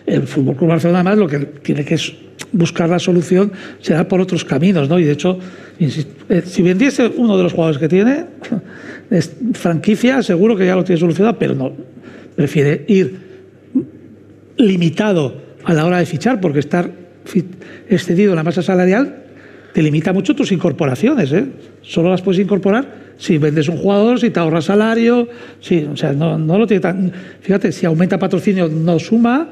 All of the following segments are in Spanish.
el Fútbol Club Barcelona, además, lo que tiene que buscar la solución será por otros caminos, ¿no? Y de hecho, si vendiese uno de los jugadores que tiene, es franquicia, seguro que ya lo tiene solucionado, pero no, prefiere ir limitado a la hora de fichar, porque estar excedido en la masa salarial te limita mucho tus incorporaciones, ¿eh? Solo las puedes incorporar si vendes un jugador, si te ahorras salario, sí, o sea, no lo tiene tan... Fíjate, si aumenta patrocinio no suma.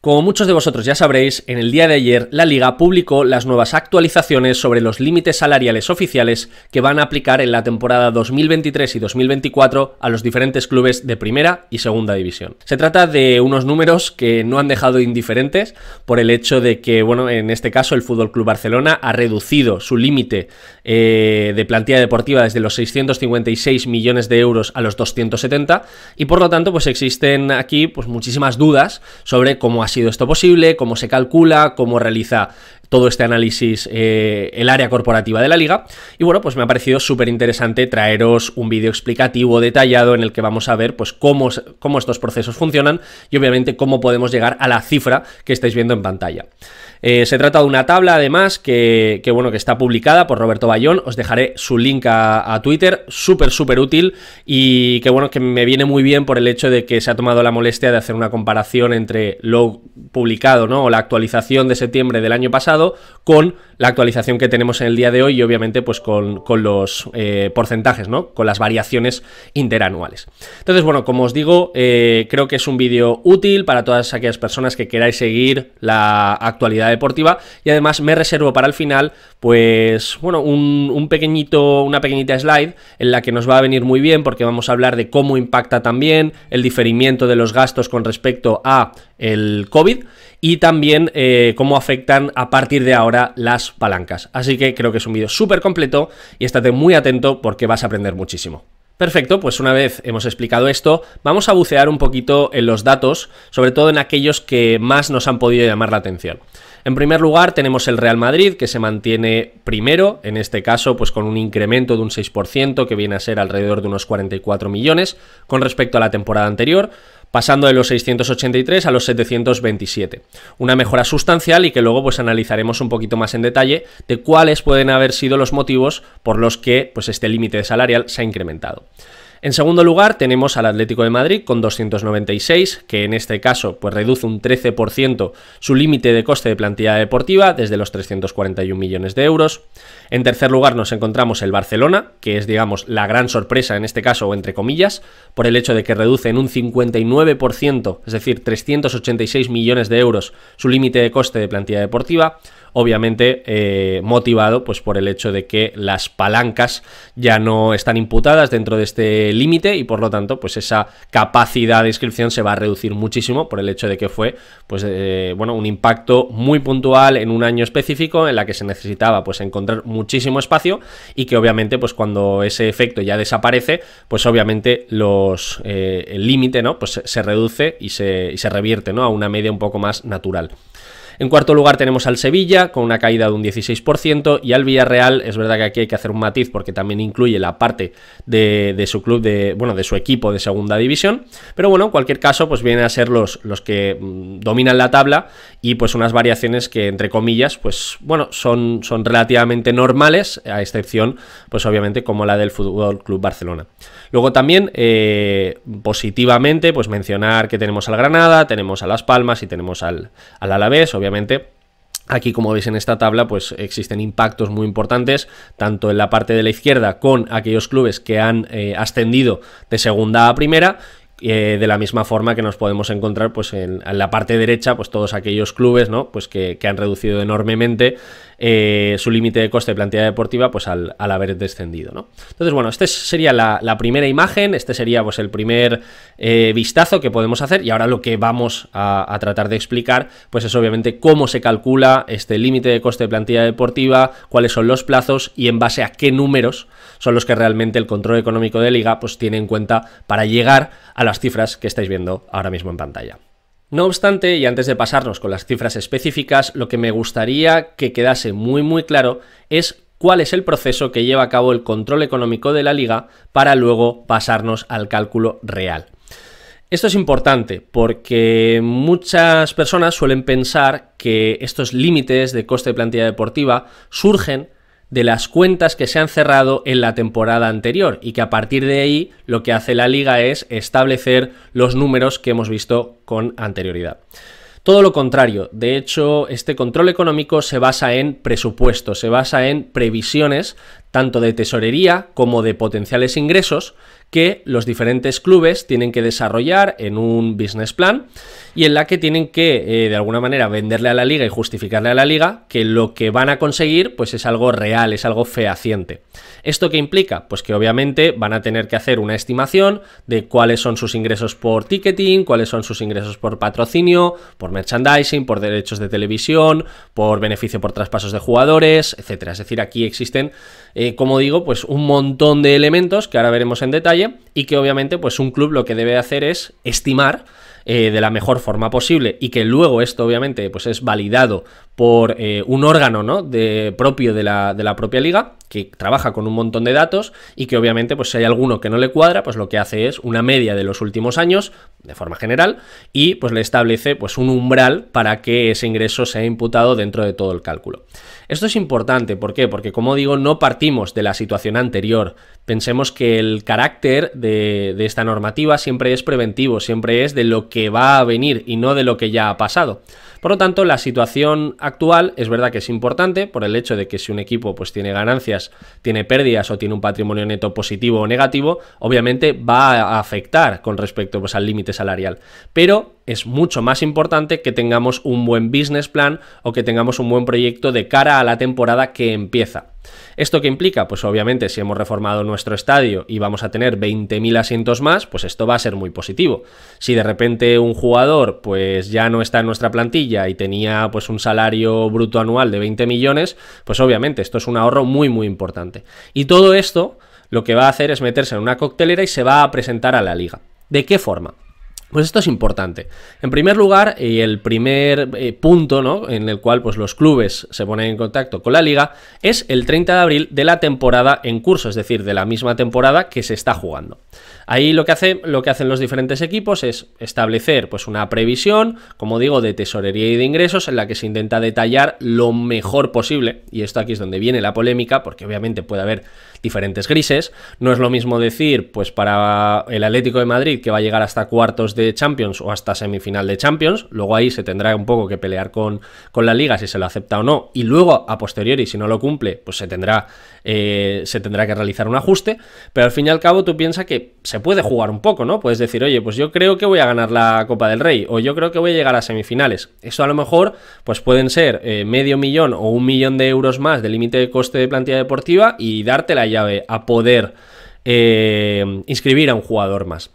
Como muchos de vosotros ya sabréis, en el día de ayer la Liga publicó las nuevas actualizaciones sobre los límites salariales oficiales que van a aplicar en la temporada 2023 y 2024 a los diferentes clubes de primera y segunda división. Se trata de unos números que no han dejado indiferentes por el hecho de que, bueno, en este caso el FC Barcelona ha reducido su límite de plantilla deportiva desde los 656 millones de euros a los 270 y por lo tanto pues existen aquí pues muchísimas dudas sobre cómo ha sido esto posible, cómo se calcula, cómo realiza todo este análisis el área corporativa de la liga. Y bueno, pues me ha parecido súper interesante traeros un vídeo explicativo detallado en el que vamos a ver pues cómo estos procesos funcionan y obviamente cómo podemos llegar a la cifra que estáis viendo en pantalla. Se trata de una tabla además que está publicada por Roberto Bayón. Os dejaré su link a Twitter, súper útil y que me viene muy bien por el hecho de que se ha tomado la molestia de hacer una comparación entre lo publicado, ¿no?, o la actualización de septiembre del año pasado con la actualización que tenemos en el día de hoy y obviamente pues con los porcentajes, ¿no?, con las variaciones interanuales. Entonces, bueno, como os digo, creo que es un vídeo útil para todas aquellas personas que queráis seguir la actualidad deportiva y además me reservo para el final pues bueno, una pequeñita slide en la que nos va a venir muy bien porque vamos a hablar de cómo impacta también el diferimiento de los gastos con respecto a el COVID y también cómo afectan a partir de ahora las palancas. Así que creo que es un vídeo súper completo y estate muy atento porque vas a aprender muchísimo. Perfecto, pues una vez hemos explicado esto, vamos a bucear un poquito en los datos, sobre todo en aquellos que más nos han podido llamar la atención. En primer lugar tenemos el Real Madrid, que se mantiene primero, en este caso pues con un incremento de un 6%, que viene a ser alrededor de unos 44 millones con respecto a la temporada anterior, pasando de los 683 a los 727. Una mejora sustancial y que luego pues analizaremos un poquito más en detalle de cuáles pueden haber sido los motivos por los que pues este límite salarial se ha incrementado. En segundo lugar tenemos al Atlético de Madrid con 296, que en este caso pues reduce un 13% su límite de coste de plantilla deportiva desde los 341 millones de euros. En tercer lugar nos encontramos el Barcelona, que es digamos la gran sorpresa en este caso, o entre comillas, por el hecho de que reduce en un 59%, es decir, 386 millones de euros su límite de coste de plantilla deportiva. Obviamente motivado pues por el hecho de que las palancas ya no están imputadas dentro de este límite y por lo tanto pues esa capacidad de inscripción se va a reducir muchísimo por el hecho de que fue pues un impacto muy puntual en un año específico en la que se necesitaba pues encontrar muchísimo espacio y que obviamente pues cuando ese efecto ya desaparece pues obviamente el límite, ¿no?, pues se reduce y se revierte, ¿no?, a una media un poco más natural. En cuarto lugar tenemos al Sevilla con una caída de un 16% y al Villarreal, es verdad que aquí hay que hacer un matiz porque también incluye la parte de su club, de su equipo de segunda división, pero bueno, en cualquier caso pues vienen a ser los que dominan la tabla y pues unas variaciones que entre comillas pues bueno, son relativamente normales, a excepción pues obviamente como la del Fútbol Club Barcelona. Luego también positivamente pues mencionar que tenemos al Granada, tenemos a Las Palmas y tenemos al Alavés. Obviamente aquí, como veis en esta tabla, pues existen impactos muy importantes, tanto en la parte de la izquierda con aquellos clubes que han ascendido de segunda a primera, de la misma forma que nos podemos encontrar pues en la parte derecha pues todos aquellos clubes, ¿no?, pues que han reducido enormemente su límite de coste de plantilla deportiva pues al haber descendido, ¿no? Entonces bueno, esta sería la primera imagen, este sería pues el primer vistazo que podemos hacer y ahora lo que vamos a tratar de explicar pues es obviamente cómo se calcula este límite de coste de plantilla deportiva, cuáles son los plazos y en base a qué números son los que realmente el control económico de liga pues tiene en cuenta para llegar a las cifras que estáis viendo ahora mismo en pantalla. No obstante, y antes de pasarnos con las cifras específicas, lo que me gustaría que quedase muy claro es cuál es el proceso que lleva a cabo el control económico de la liga para luego pasarnos al cálculo real. Esto es importante porque muchas personas suelen pensar que estos límites de coste de plantilla deportiva surgen de las cuentas que se han cerrado en la temporada anterior y que a partir de ahí lo que hace la liga es establecer los números que hemos visto con anterioridad. Todo lo contrario, de hecho, este control económico se basa en presupuestos, se basa en previsiones tanto de tesorería como de potenciales ingresos que los diferentes clubes tienen que desarrollar en un business plan y en la que tienen que, de alguna manera, venderle a la liga y justificarle a la liga que lo que van a conseguir pues es algo real, es algo fehaciente. ¿Esto qué implica? Pues que obviamente van a tener que hacer una estimación de cuáles son sus ingresos por ticketing, cuáles son sus ingresos por patrocinio, por merchandising, por derechos de televisión, por beneficio por traspasos de jugadores, etcétera. Es decir, aquí existen, como digo, pues un montón de elementos que ahora veremos en detalle y que obviamente pues un club lo que debe hacer es estimar de la mejor forma posible y que luego esto obviamente pues es validado por un órgano, ¿no?, propio de la propia liga que trabaja con un montón de datos y que obviamente pues si hay alguno que no le cuadra pues lo que hace es una media de los últimos años de forma general y pues le establece pues un umbral para que ese ingreso sea imputado dentro de todo el cálculo. Esto es importante, ¿por qué? Porque como digo no partimos de la situación anterior. Pensemos que el carácter de esta normativa siempre es preventivo, siempre es de lo que va a venir y no de lo que ya ha pasado. Por lo tanto, la situación actual es verdad que es importante por el hecho de que si un equipo pues tiene ganancias, tiene pérdidas o tiene un patrimonio neto positivo o negativo, obviamente va a afectar con respecto pues al límite salarial. Pero es mucho más importante que tengamos un buen business plan o que tengamos un buen proyecto de cara a la temporada que empieza. ¿Esto qué implica? Pues obviamente si hemos reformado nuestro estadio y vamos a tener 20.000 asientos más, pues esto va a ser muy positivo. Si de repente un jugador pues ya no está en nuestra plantilla y tenía pues un salario bruto anual de 20 millones, pues obviamente esto es un ahorro muy importante. Y todo esto lo que va a hacer es meterse en una coctelera y se va a presentar a la liga. ¿De qué forma? Pues esto es importante. En primer lugar, y el primer punto, ¿no?, en el cual pues los clubes se ponen en contacto con la liga es el 30 de abril de la temporada en curso, es decir, de la misma temporada que se está jugando. Ahí lo que hacen los diferentes equipos es establecer pues una previsión, como digo, de tesorería y de ingresos en la que se intenta detallar lo mejor posible, y esto aquí es donde viene la polémica, porque obviamente puede haber diferentes grises. No es lo mismo decir, pues para el Atlético de Madrid que va a llegar hasta cuartos de Champions o hasta semifinal de Champions, luego ahí se tendrá un poco que pelear con la liga si se lo acepta o no, y luego a posteriori si no lo cumple, pues se tendrá que realizar un ajuste, pero al fin y al cabo tú piensas que se puede jugar un poco, ¿no? Puedes decir, oye, pues yo creo que voy a ganar la Copa del Rey, o yo creo que voy a llegar a semifinales. Eso a lo mejor pues pueden ser medio millón o 1 millón de euros más de límite de coste de plantilla deportiva y darte la llave a poder inscribir a un jugador más.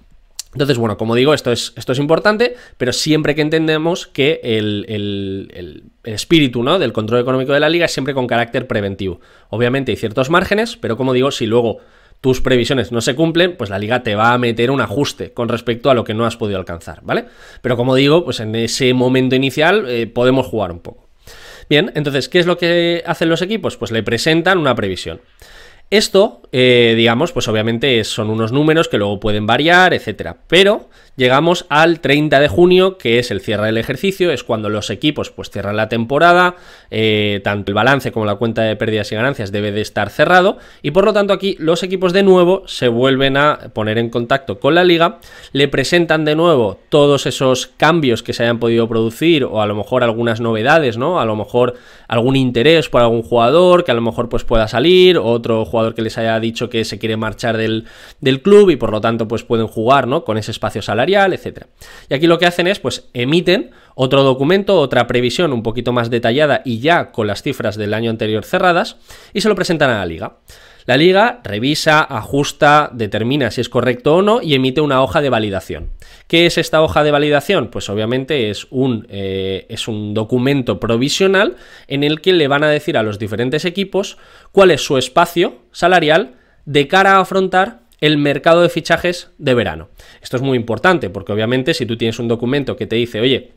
Entonces, bueno, como digo, esto es importante, pero siempre que entendemos que el espíritu, ¿no?, del control económico de la liga es siempre con carácter preventivo. Obviamente hay ciertos márgenes, pero como digo, si luego tus previsiones no se cumplen, pues la liga te va a meter un ajuste con respecto a lo que no has podido alcanzar, ¿vale? Pero como digo, pues en ese momento inicial podemos jugar un poco. Bien, entonces, ¿qué es lo que hacen los equipos? Pues le presentan una previsión. Esto, digamos, pues obviamente son unos números que luego pueden variar, etcétera, pero llegamos al 30 de junio, que es el cierre del ejercicio, es cuando los equipos pues cierran la temporada, tanto el balance como la cuenta de pérdidas y ganancias debe de estar cerrado, y por lo tanto aquí los equipos de nuevo se vuelven a poner en contacto con la liga, le presentan de nuevo todos esos cambios que se hayan podido producir, o a lo mejor algunas novedades, ¿no? A lo mejor algún interés por algún jugador que a lo mejor pues pueda salir, otro jugador que les haya dicho que se quiere marchar del club y por lo tanto pues pueden jugar, ¿no?, con ese espacio salarial, etcétera. Y aquí lo que hacen es pues emiten otro documento, otra previsión un poquito más detallada y ya con las cifras del año anterior cerradas y se lo presentan a la liga. La liga revisa, ajusta, determina si es correcto o no y emite una hoja de validación. ¿Qué es esta hoja de validación? Pues obviamente es un documento provisional en el que le van a decir a los diferentes equipos cuál es su espacio salarial de cara a afrontar el mercado de fichajes de verano. Esto es muy importante porque obviamente si tú tienes un documento que te dice, oye,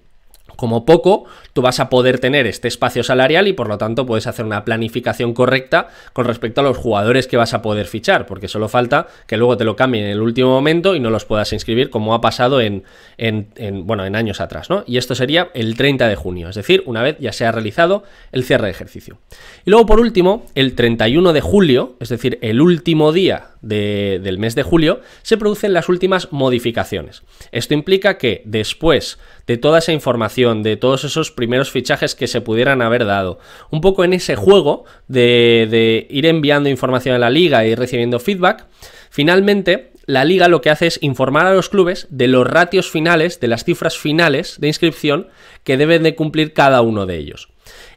como poco, tú vas a poder tener este espacio salarial y por lo tanto puedes hacer una planificación correcta con respecto a los jugadores que vas a poder fichar, porque solo falta que luego te lo cambien en el último momento y no los puedas inscribir como ha pasado en años atrás, ¿no? Y esto sería el 30 de junio, es decir, una vez ya se ha realizado el cierre de ejercicio. Y luego, por último, el 31 de julio, es decir, el último día del mes de julio, se producen las últimas modificaciones. Esto implica que después de toda esa información, de todos esos primeros fichajes que se pudieran haber dado, un poco en ese juego de ir enviando información a la liga y recibiendo feedback, finalmente la liga lo que hace es informar a los clubes de los ratios finales, de las cifras finales de inscripción que deben de cumplir cada uno de ellos.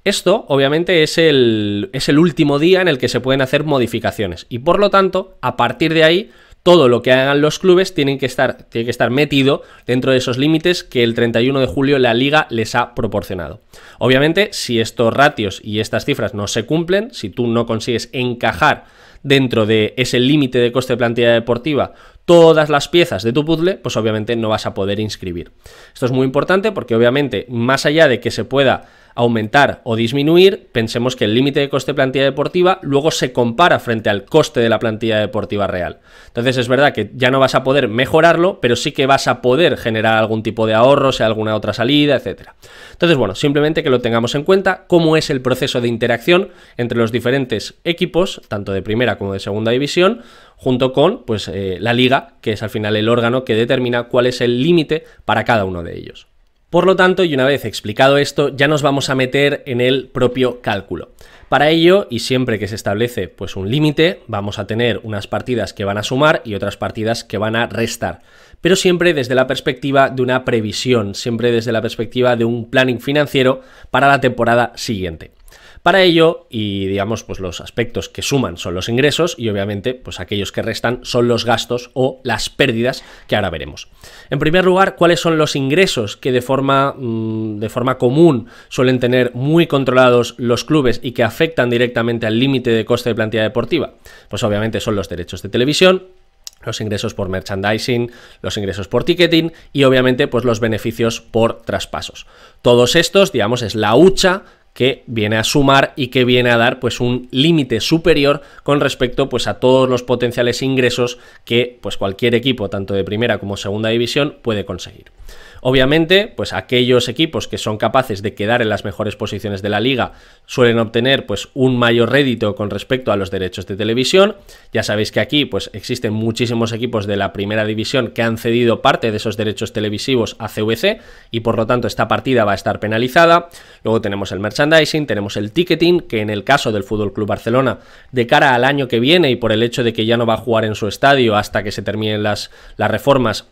Esto, obviamente, es el último día en el que se pueden hacer modificaciones y, por lo tanto, a partir de ahí, todo lo que hagan los clubes tiene que estar metido dentro de esos límites que el 31 de julio la Liga les ha proporcionado. Obviamente, si estos ratios y estas cifras no se cumplen, si tú no consigues encajar dentro de ese límite de coste de plantilla deportiva todas las piezas de tu puzzle, pues obviamente no vas a poder inscribir. Esto es muy importante porque obviamente, más allá de que se pueda aumentar o disminuir, pensemos que el límite de coste de plantilla deportiva luego se compara frente al coste de la plantilla deportiva real. Entonces es verdad que ya no vas a poder mejorarlo, pero sí que vas a poder generar algún tipo de ahorro, sea alguna otra salida, etcétera. Entonces, bueno, simplemente que lo tengamos en cuenta, cómo es el proceso de interacción entre los diferentes equipos, tanto de primera como de segunda división, junto con pues, la liga, que es al final el órgano que determina cuál es el límite para cada uno de ellos. Por lo tanto, y una vez explicado esto, ya nos vamos a meter en el propio cálculo. Para ello, y siempre que se establece pues, un límite, vamos a tener unas partidas que van a sumar y otras partidas que van a restar. Pero siempre desde la perspectiva de una previsión, siempre desde la perspectiva de un planning financiero para la temporada siguiente. Para ello, y digamos, pues los aspectos que suman son los ingresos y obviamente, pues aquellos que restan son los gastos o las pérdidas que ahora veremos. En primer lugar, ¿cuáles son los ingresos que de forma común suelen tener muy controlados los clubes y que afectan directamente al límite de coste de plantilla deportiva? Pues obviamente son los derechos de televisión, los ingresos por merchandising, los ingresos por ticketing y obviamente pues los beneficios por traspasos. Todos estos, digamos, es la hucha que viene a sumar y que viene a dar pues un límite superior con respecto pues a todos los potenciales ingresos que pues cualquier equipo tanto de primera como segunda división puede conseguir. Obviamente, pues aquellos equipos que son capaces de quedar en las mejores posiciones de la liga suelen obtener pues un mayor rédito con respecto a los derechos de televisión. Ya sabéis que aquí pues existen muchísimos equipos de la primera división que han cedido parte de esos derechos televisivos a CVC y por lo tanto esta partida va a estar penalizada. Luego tenemos el merchandising, tenemos el ticketing, que en el caso del FC Barcelona, de cara al año que viene y por el hecho de que ya no va a jugar en su estadio hasta que se terminen las reformas,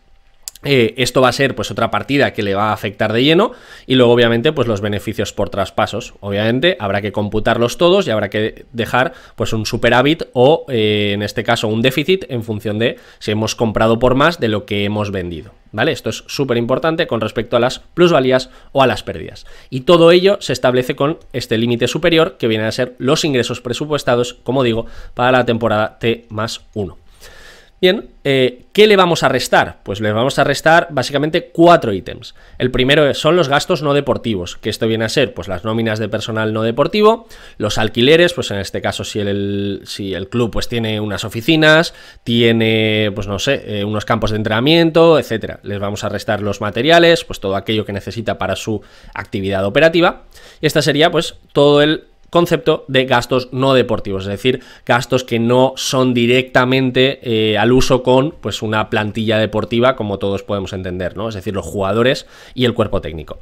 esto va a ser pues otra partida que le va a afectar de lleno y luego obviamente pues los beneficios por traspasos. Obviamente habrá que computarlos todos y habrá que dejar pues un superávit o en este caso un déficit en función de si hemos comprado por más de lo que hemos vendido, ¿vale? Esto es súper importante con respecto a las plusvalías o a las pérdidas y todo ello se establece con este límite superior que vienen a ser los ingresos presupuestados, como digo, para la temporada T+1. Bien, ¿qué le vamos a restar? Pues le vamos a restar básicamente 4 ítems. El primero son los gastos no deportivos, que esto viene a ser pues las nóminas de personal no deportivo, los alquileres, pues en este caso si el club pues tiene unas oficinas, tiene pues no sé, unos campos de entrenamiento, etcétera. Les vamos a restar los materiales, pues todo aquello que necesita para su actividad operativa. Y esta sería pues todo el concepto de gastos no deportivos, es decir, gastos que no son directamente al uso con pues una plantilla deportiva como todos podemos entender, ¿no? Es decir, los jugadores y el cuerpo técnico.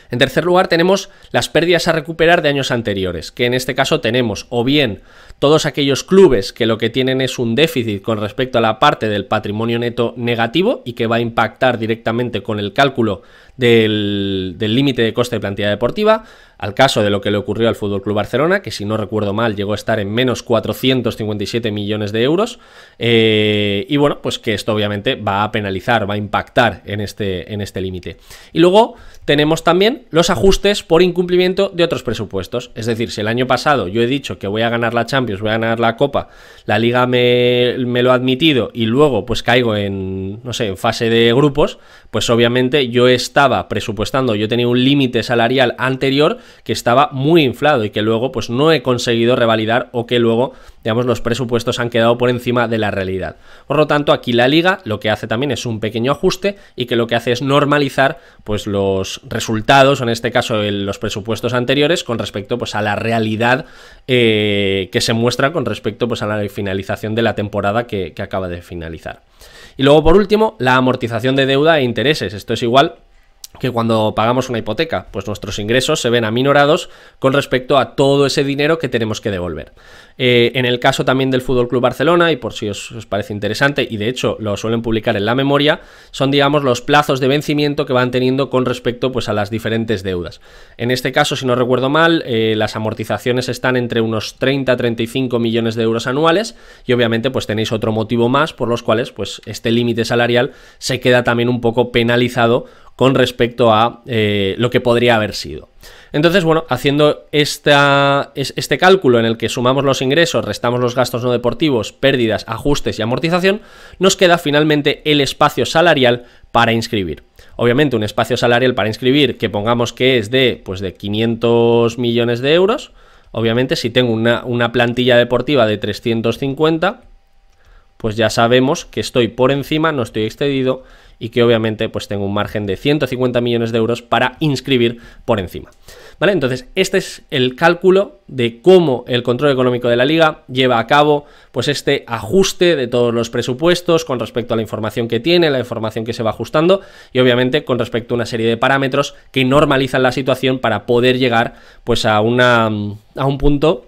En tercer lugar tenemos las pérdidas a recuperar de años anteriores, que en este caso tenemos o bien todos aquellos clubes que lo que tienen es un déficit con respecto a la parte del patrimonio neto negativo y que va a impactar directamente con el cálculo del límite de coste de plantilla deportiva, al caso de lo que le ocurrió al FC Barcelona, que si no recuerdo mal llegó a estar en menos 457 millones de euros, y bueno, pues que esto obviamente va a penalizar, va a impactar en este límite. Y luego tenemos también también los ajustes por incumplimiento de otros presupuestos. Es decir, si el año pasado yo he dicho que voy a ganar la Champions, voy a ganar la Copa, la Liga me lo ha admitido y luego pues caigo en, no sé, en fase de grupos, pues obviamente yo estaba presupuestando, yo tenía un límite salarial anterior que estaba muy inflado y que luego pues no he conseguido revalidar, o que luego, digamos, los presupuestos han quedado por encima de la realidad. Por lo tanto, aquí la Liga lo que hace también es un pequeño ajuste, y que lo que hace es normalizar pues los resultados, o en este caso los presupuestos anteriores, con respecto pues a la realidad que se muestra con respecto pues a la finalización de la temporada que acaba de finalizar. Y luego, por último, la amortización de deuda e intereses. Esto es igual que cuando pagamos una hipoteca, pues nuestros ingresos se ven aminorados con respecto a todo ese dinero que tenemos que devolver. En el caso también del FC Barcelona, y por si os parece interesante, y de hecho lo suelen publicar en la memoria, son, digamos, los plazos de vencimiento que van teniendo con respecto pues a las diferentes deudas. En este caso, si no recuerdo mal, las amortizaciones están entre unos 30-35 millones de euros anuales, y obviamente pues tenéis otro motivo más por los cuales pues este límite salarial se queda también un poco penalizado con respecto a lo que podría haber sido. Entonces, bueno, haciendo este cálculo en el que sumamos los ingresos, restamos los gastos no deportivos, pérdidas, ajustes y amortización, nos queda finalmente el espacio salarial para inscribir. Obviamente un espacio salarial para inscribir que pongamos que es de 500 millones de euros. Obviamente, si tengo una plantilla deportiva de 350, pues ya sabemos que estoy por encima, no estoy excedido, y que obviamente pues tengo un margen de 150 millones de euros para inscribir por encima. ¿Vale? Entonces, este es el cálculo de cómo el control económico de la Liga lleva a cabo pues este ajuste de todos los presupuestos con respecto a la información que tiene, la información que se va ajustando, y obviamente con respecto a una serie de parámetros que normalizan la situación para poder llegar pues a un punto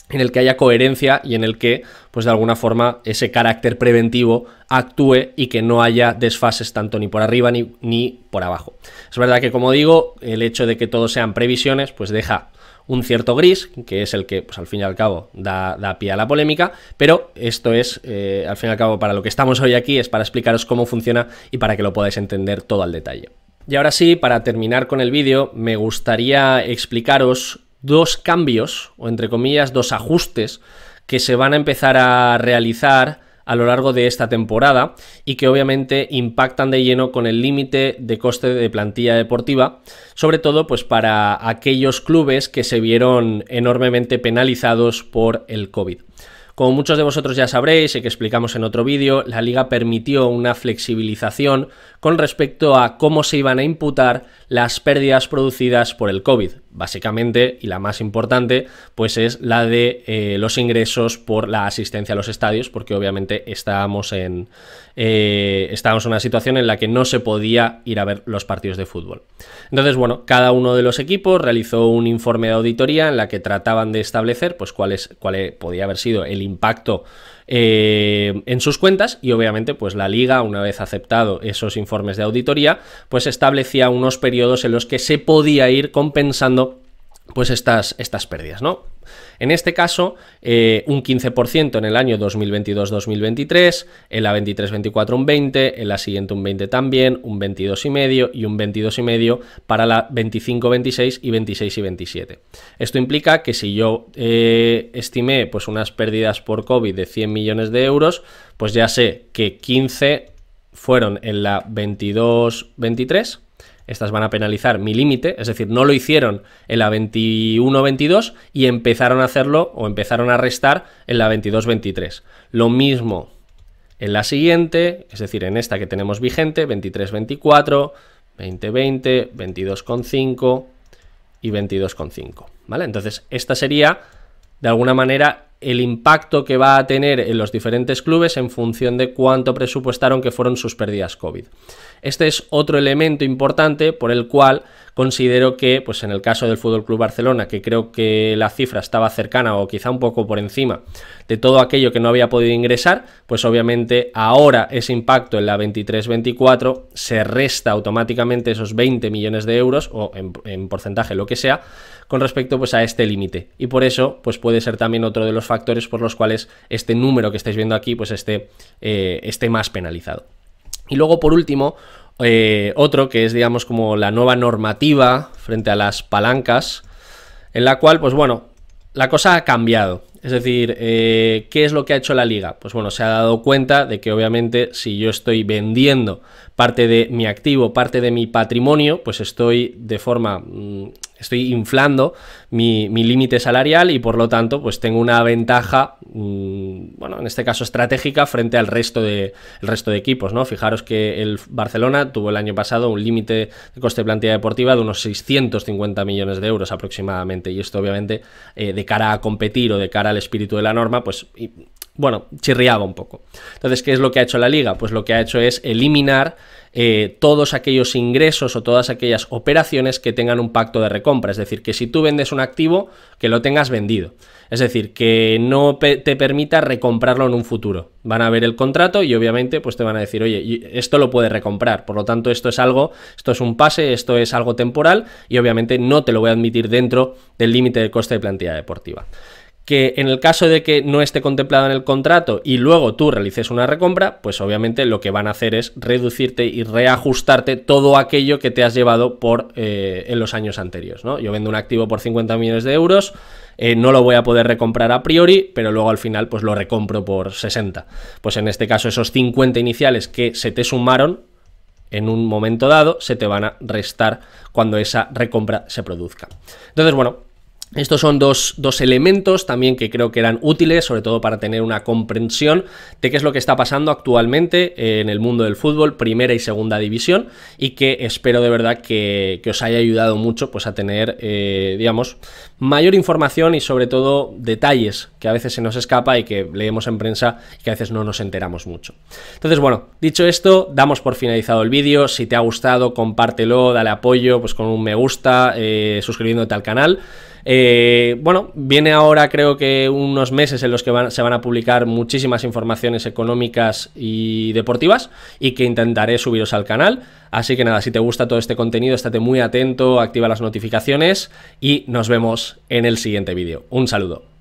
en el que haya coherencia y en el que, pues de alguna forma, ese carácter preventivo actúe y que no haya desfases tanto ni por arriba ni por abajo. Es verdad que, como digo, el hecho de que todo sean previsiones, pues deja un cierto gris, que es el que, pues al fin y al cabo, da pie a la polémica, pero esto es, al fin y al cabo, para lo que estamos hoy aquí, es para explicaros cómo funciona y para que lo podáis entender todo al detalle. Y ahora sí, para terminar con el vídeo, me gustaría explicaros dos cambios, o entre comillas, dos ajustes que se van a empezar a realizar a lo largo de esta temporada y que obviamente impactan de lleno con el límite de coste de plantilla deportiva, sobre todo pues para aquellos clubes que se vieron enormemente penalizados por el COVID. Como muchos de vosotros ya sabréis y que explicamos en otro vídeo, la Liga permitió una flexibilización con respecto a cómo se iban a imputar las pérdidas producidas por el COVID. Básicamente, y la más importante, pues es la de los ingresos por la asistencia a los estadios, porque obviamente estábamos en una situación en la que no se podía ir a ver los partidos de fútbol. Entonces, bueno, cada uno de los equipos realizó un informe de auditoría en la que trataban de establecer pues cuál podía haber sido el impacto en sus cuentas, y obviamente pues la Liga, una vez aceptado esos informes de auditoría, pues establecía unos periodos en los que se podía ir compensando pues estas pérdidas, ¿no? En este caso, un 15% en el año 2022-2023, en la 23-24 un 20%, en la siguiente un 20% también, un 22,5% y un 22,5% para la 25-26 y 26 y 27. Esto implica que si yo estimé pues unas pérdidas por COVID de 100 millones de euros, pues ya sé que 15 fueron en la 22-23, estas van a penalizar mi límite, es decir, no lo hicieron en la 21-22 y empezaron a hacerlo o empezaron a restar en la 22-23. Lo mismo en la siguiente, es decir, en esta que tenemos vigente, 23-24, 20-20, 22,5 y 22,5, ¿vale? Entonces, esta sería, de alguna manera, el impacto que va a tener en los diferentes clubes en función de cuánto presupuestaron que fueron sus pérdidas COVID. Este es otro elemento importante por el cual considero que, pues en el caso del FC Barcelona, que creo que la cifra estaba cercana o quizá un poco por encima de todo aquello que no había podido ingresar, pues obviamente ahora ese impacto en la 23-24 se resta automáticamente esos 20 millones de euros o en porcentaje lo que sea con respecto pues a este límite, y por eso pues puede ser también otro de los factores por los cuales este número que estáis viendo aquí pues esté más penalizado. Y luego, por último, otro que es, digamos, como la nueva normativa frente a las palancas, en la cual, pues bueno, la cosa ha cambiado. Es decir, ¿qué es lo que ha hecho la Liga? Pues bueno, se ha dado cuenta de que obviamente si yo estoy vendiendo parte de mi activo, parte de mi patrimonio, pues estoy inflando mi límite salarial y por lo tanto pues tengo una ventaja, bueno, en este caso estratégica frente al resto de equipos, ¿no? Fijaros que el Barcelona tuvo el año pasado un límite de coste de plantilla deportiva de unos 650 millones de euros aproximadamente, y esto obviamente de cara a competir o de cara al espíritu de la norma, pues bueno, chirriaba un poco. Entonces, ¿qué es lo que ha hecho la Liga? Pues lo que ha hecho es eliminar todos aquellos ingresos o todas aquellas operaciones que tengan un pacto de recompra. Es decir, que si tú vendes un activo, que lo tengas vendido. Es decir, que no te permita recomprarlo en un futuro. Van a ver el contrato y obviamente pues te van a decir, oye, esto lo puedes recomprar. Por lo tanto, esto es un pase, esto es algo temporal y obviamente no te lo voy a admitir dentro del límite de coste de plantilla deportiva. Que en el caso de que no esté contemplado en el contrato y luego tú realices una recompra, pues obviamente lo que van a hacer es reducirte y reajustarte todo aquello que te has llevado en los años anteriores, ¿no? Yo vendo un activo por 50 millones de euros, no lo voy a poder recomprar a priori, pero luego al final pues lo recompro por 60. Pues en este caso esos 50 iniciales que se te sumaron en un momento dado se te van a restar cuando esa recompra se produzca. Entonces, bueno, estos son dos elementos también que creo que eran útiles, sobre todo para tener una comprensión de qué es lo que está pasando actualmente en el mundo del fútbol, primera y segunda división, y que espero de verdad que os haya ayudado mucho pues a tener, digamos, mayor información y sobre todo detalles que a veces se nos escapa y que leemos en prensa y que a veces no nos enteramos mucho. Entonces, bueno, dicho esto, damos por finalizado el vídeo. Si te ha gustado, compártelo, dale apoyo pues con un me gusta, suscribiéndote al canal. Bueno, viene ahora creo que unos meses en los que se van a publicar muchísimas informaciones económicas y deportivas y que intentaré subiros al canal. Así que nada, si te gusta todo este contenido, estate muy atento, activa las notificaciones y nos vemos en el siguiente vídeo. Un saludo.